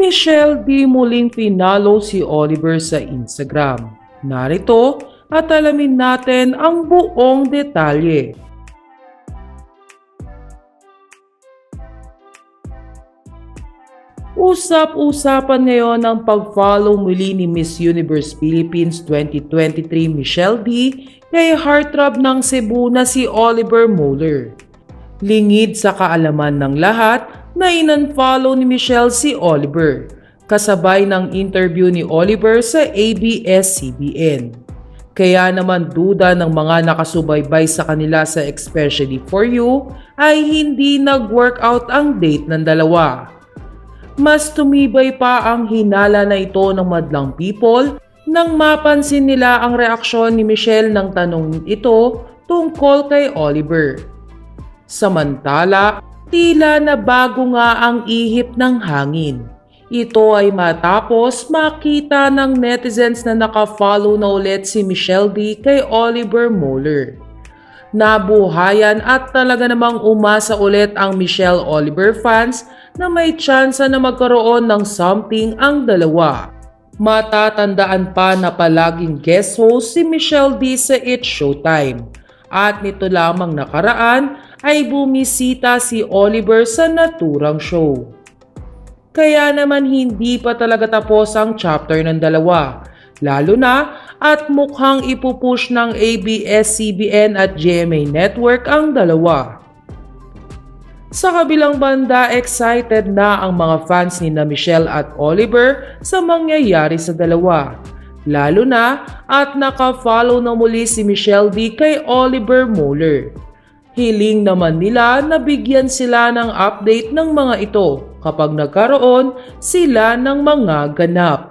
Michelle D muling pinalo si Oliver sa Instagram. Narito at alamin natin ang buong detalye. Usap-usapan ngayon ang pag-follow muli ni Miss Universe Philippines 2023 Michelle D kay heartthrob ng Cebu na si Oliver Moller. Lingid sa kaalaman ng lahat na in-unfollow ni Michelle si Oliver, kasabay ng interview ni Oliver sa ABS-CBN. Kaya naman duda ng mga nakasubaybay sa kanila sa Especially For You ay hindi nag-workout ang date ng dalawa. Mas tumibay pa ang hinala na ito ng madlang people nang mapansin nila ang reaksyon ni Michelle ng tanong ito tungkol kay Oliver. Samantala, tila na bago nga ang ihip ng hangin. Ito ay matapos makita ng netizens na nakafollow na ulit si Michelle D kay Oliver Moller. Nabuhayan at talaga namang umasa ulit ang Michelle Oliver fans na may tsansa na magkaroon ng something ang dalawa. Matatandaan pa na palaging guest host si Michelle D sa It's Showtime. At nito lamang nakaraan ay bumisita si Oliver sa naturang show. Kaya naman hindi pa talaga tapos ang chapter ng dalawa. Lalo na at mukhang ipupush ng ABS-CBN at GMA Network ang dalawa. Sa kabilang banda, excited na ang mga fans ni Michelle at Oliver sa mangyayari sa dalawa. Lalo na at naka-follow na muli si Michelle D kay Oliver Moller. Hiling naman nila na bigyan sila ng update ng mga ito kapag nagkaroon sila ng mga ganap.